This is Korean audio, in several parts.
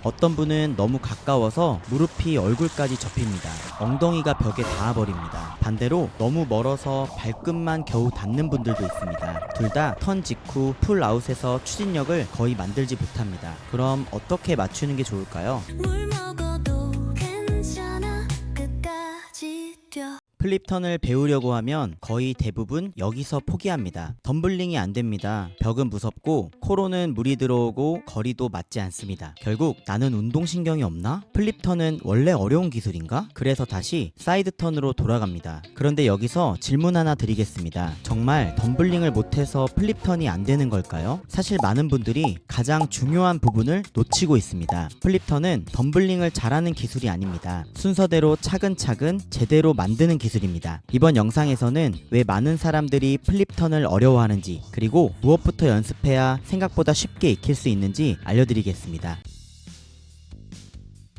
어떤 분은 너무 가까워서 무릎이 얼굴까지 접힙니다. 엉덩이가 벽에 닿아버립니다. 반대로 너무 멀어서 발끝만 겨우 닿는 분들도 있습니다. 둘 다 턴 직후 풀아웃에서 추진력을 거의 만들지 못합니다. 그럼 어떻게 맞추는 게 좋을까요? 물 먹어도 괜찮아 끝까지 뛰어. 플립턴을 배우려고 하면 거의 대부분 여기서 포기합니다. 덤블링이 안 됩니다. 벽은 무섭고 코로는 물이 들어오고 거리도 맞지 않습니다. 결국 나는 운동신경이 없나? 플립턴은 원래 어려운 기술인가? 그래서 다시 사이드턴으로 돌아갑니다. 그런데 여기서 질문 하나 드리겠습니다. 정말 덤블링을 못해서 플립턴이 안 되는 걸까요? 사실 많은 분들이 가장 중요한 부분을 놓치고 있습니다. 플립턴은 덤블링을 잘하는 기술이 아닙니다. 순서대로 차근차근 제대로 만드는 기술입니다. 이번 영상에서는 왜 많은 사람들이 플립턴을 어려워하는지, 그리고 무엇부터 연습해야 생각보다 쉽게 익힐 수 있는지 알려드리겠습니다.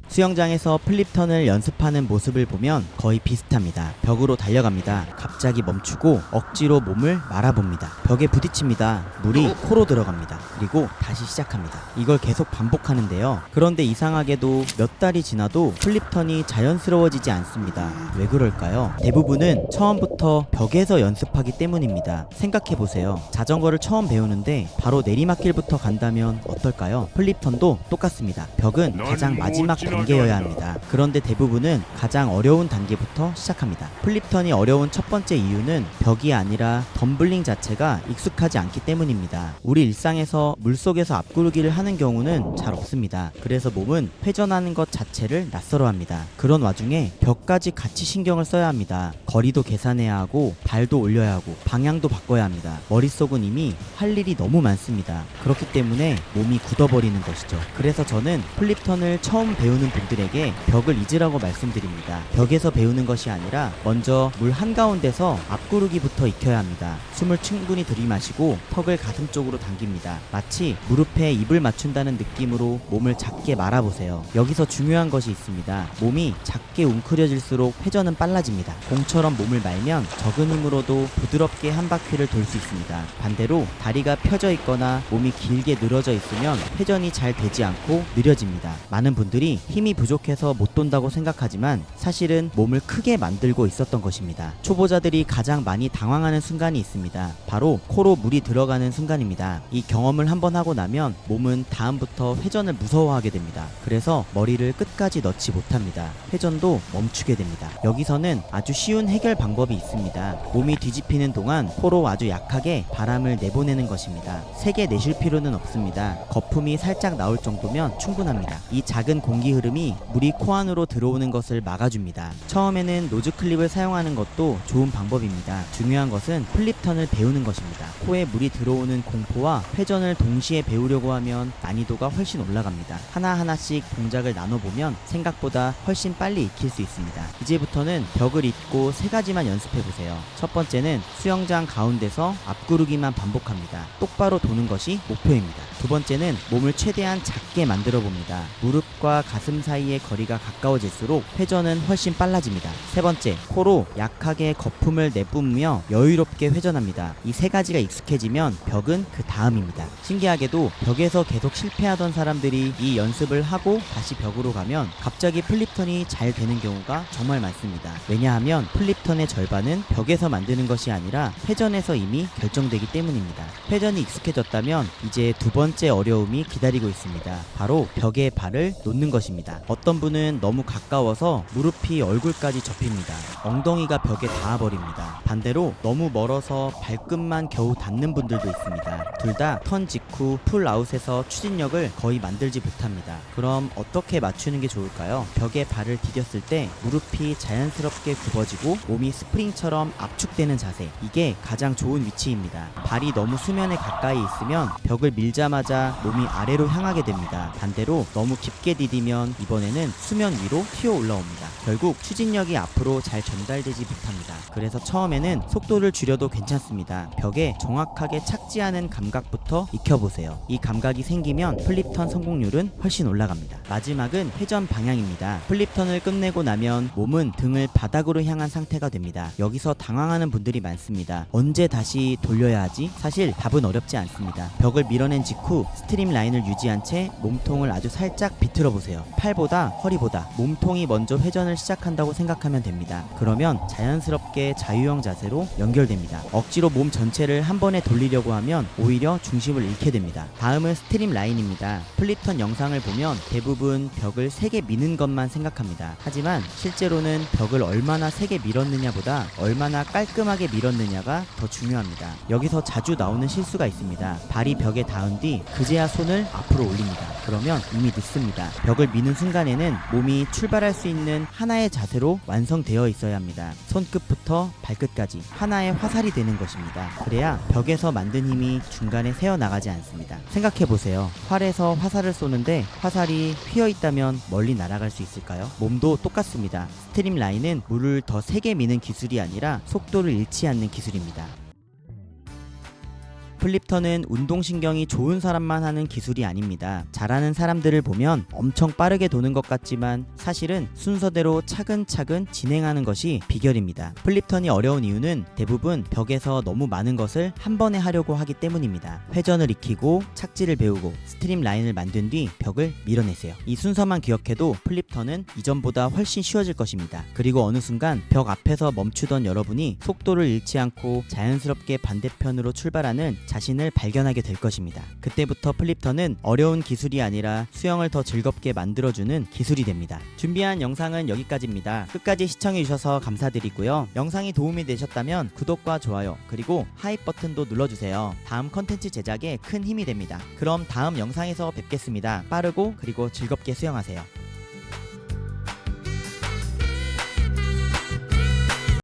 수영장에서 플립턴을 연습하는 모습을 보면 거의 비슷합니다. 벽으로 달려갑니다. 갑자기 멈추고 억지로 몸을 말아봅니다. 벽에 부딪힙니다. 물이 코로 들어갑니다. 그리고 다시 시작합니다. 이걸 계속 반복하는데요. 그런데 이상하게도 몇 달이 지나도 플립턴이 자연스러워지지 않습니다. 왜 그럴까요? 대부분은 처음부터 벽에서 연습하기 때문입니다. 생각해보세요. 자전거를 처음 배우는데 바로 내리막길부터 간다면 어떨까요? 플립턴도 똑같습니다. 벽은 가장 마지막 단계여야 합니다. 그런데 대부분은 가장 어려운 단계부터 시작합니다. 플립턴이 어려운 첫 번째 이유는 벽이 아니라 덤블링 자체가 익숙하지 않기 때문입니다. 우리 일상에서 물속에서 앞구르기를 하는 경우는 잘 없습니다. 그래서 몸은 회전하는 것 자체를 낯설어합니다. 그런 와중에 벽까지 같이 신경을 써야 합니다. 거리도 계산해야 하고 발도 올려야 하고 방향도 바꿔야 합니다. 머릿속은 이미 할 일이 너무 많습니다. 그렇기 때문에 몸이 굳어버리는 것이죠. 그래서 저는 플립턴을 처음 배우는 분들에게 벽을 잊으라고 말씀드립니다. 벽에서 배우는 것이 아니라 먼저 물 한가운데서 앞구르기부터 익혀야 합니다. 숨을 충분히 들이마시고 턱을 가슴 쪽으로 당깁니다. 마치 무릎에 입을 맞춘다는 느낌으로 몸을 작게 말아보세요. 여기서 중요한 것이 있습니다. 몸이 작게 웅크려질수록 회전은 빨라집니다. 공처럼 몸을 말면 적은 힘으로도 부드럽게 한 바퀴를 돌 수 있습니다. 반대로 다리가 펴져 있거나 몸이 길게 늘어져 있으면 회전이 잘 되지 않고 느려집니다. 많은 분들이 힘이 부족해서 못 돈다고 생각하지만 사실은 몸을 크게 만들고 있었던 것입니다. 초보자들이 가장 많이 당황하는 순간이 있습니다. 바로 코로 물이 들어가는 순간입니다. 이 경험을 한번 하고 나면 몸은 다음부터 회전을 무서워하게 됩니다. 그래서 머리를 끝까지 넣지 못합니다. 회전도 멈추게 됩니다. 여기서는 아주 쉬운 해결 방법이 있습니다. 몸이 뒤집히는 동안 코로 아주 약하게 바람을 내보내는 것입니다. 세게 내쉴 필요는 없습니다. 거품이 살짝 나올 정도면 충분합니다. 이 작은 공기 흐름이 물이 코 안으로 들어오는 것을 막아줍니다. 처음에는 노즈 클립을 사용하는 것도 좋은 방법입니다. 중요한 것은 플립턴을 배우는 것입니다. 코에 물이 들어오는 공포와 회전을 동시에 배우려고 하면 난이도가 훨씬 올라갑니다. 하나하나씩 동작을 나눠보면 생각보다 훨씬 빨리 익힐 수 있습니다. 이제부터는 벽을 잇고 세 가지만 연습해보세요. 첫 번째는 수영장 가운데서 앞구르기만 반복합니다. 똑바로 도는 것이 목표입니다. 두 번째는 몸을 최대한 작게 만들어 봅니다. 무릎과 가슴 사이의 거리가 가까워질수록 회전은 훨씬 빨라집니다. 세 번째, 코로 약하게 거품을 내뿜으며 여유롭게 회전합니다. 이 세 가지가 익숙해지면 벽은 그 다음입니다. 신기하게도 벽에서 계속 실패하던 사람들이 이 연습을 하고 다시 벽으로 가면 갑자기 플립턴이 잘 되는 경우가 정말 많습니다. 왜냐하면 플립턴의 절반은 벽에서 만드는 것이 아니라 회전에서 이미 결정되기 때문입니다. 회전이 익숙해졌다면 이제 두 번째 어려움이 기다리고 있습니다. 바로 벽에 발을 놓는 것입니다. 어떤 분은 너무 가까워서 무릎이 얼굴까지 접힙니다. 엉덩이가 벽에 닿아버립니다. 반대로 너무 멀어서 발끝만 겨우 닿는 분들도 있습니다. 둘 다 턴 직후 풀아웃에서 추진력을 거의 만들지 못합니다. 그럼 어떻게 맞추는 게 좋을까요? 벽에 발을 디뎠을 때 무릎이 자연스럽게 굽어지고 몸이 스프링처럼 압축되는 자세, 이게 가장 좋은 위치입니다. 발이 너무 수면에 가까이 있으면 벽을 밀자마자 몸이 아래로 향하게 됩니다. 반대로 너무 깊게 디디면 이번에는 수면 위로 튀어 올라옵니다. 결국 추진력이 앞으로 잘 전달되지 못합니다. 그래서 처음에는 속도를 줄여도 괜찮습니다. 벽에 정확하게 착지하는 감각부터 익혀보세요. 이 감각이 생기면 플립턴 성공률은 훨씬 올라갑니다. 마지막은 회전 방향입니다. 플립턴을 끝내고 나면 몸은 등을 바닥으로 향한 상태가 됩니다. 여기서 당황하는 분들이 많습니다. 언제 다시 돌려야 하지? 사실 답은 어렵지 않습니다. 벽을 밀어낸 직후 스트림 라인을 유지한 채 몸통을 아주 살짝 비틀어 보세요. 팔보다 허리보다 몸통이 먼저 회전을 시작한다고 생각하면 됩니다. 그러면 자연스럽게 자유형 자세로 연결됩니다. 억지로 몸 전체를 한 번에 돌리려고 하면 오히려 중심을 잃게 됩니다. 다음은 스트림 라인입니다. 플립턴 영상을 보면 대부분 벽을 세게 미는 것만 생각합니다. 하지만 실제로는 벽을 얼마나 세게 밀었느냐보다 얼마나 깔끔하게 밀었느냐가 더 중요합니다. 여기서 자주 나오는 실수가 있습니다. 발이 벽에 닿은 뒤 그제야 손을 앞으로 올립니다. 그러면 이미 늦습니다. 벽을 미는 순간에는 몸이 출발할 수 있는 하나의 자세로 완성되어 있어야 합니다. 손끝부터 발끝까지 하나의 화살이 되는 것입니다. 그래야 벽에서 만든 힘이 중간에 새어나가지 않습니다. 생각해보세요. 활에서 화살을 쏘는데 화살이 휘어있다면 멀리 날아갈 수 있을까요? 몸도 똑같습니다. 스트림 라인은 물을 더 세게 미는 기술이 아니라 속도를 잃지 않는 기술입니다. 플립턴은 운동신경이 좋은 사람만 하는 기술이 아닙니다. 잘하는 사람들을 보면 엄청 빠르게 도는 것 같지만 사실은 순서대로 차근차근 진행하는 것이 비결입니다. 플립턴이 어려운 이유는 대부분 벽에서 너무 많은 것을 한 번에 하려고 하기 때문입니다. 회전을 익히고 착지를 배우고 스트림 라인을 만든 뒤 벽을 밀어내세요. 이 순서만 기억해도 플립턴은 이전보다 훨씬 쉬워질 것입니다. 그리고 어느 순간 벽 앞에서 멈추던 여러분이 속도를 잃지 않고 자연스럽게 반대편으로 출발하는 자신을 발견하게 될 것입니다. 그때부터 플립턴은 어려운 기술이 아니라 수영을 더 즐겁게 만들어주는 기술이 됩니다. 준비한 영상은 여기까지입니다. 끝까지 시청해주셔서 감사드리고요. 영상이 도움이 되셨다면 구독과 좋아요 그리고 하이 버튼도 눌러주세요. 다음 컨텐츠 제작에 큰 힘이 됩니다. 그럼 다음 영상에서 뵙겠습니다. 빠르고 그리고 즐겁게 수영하세요.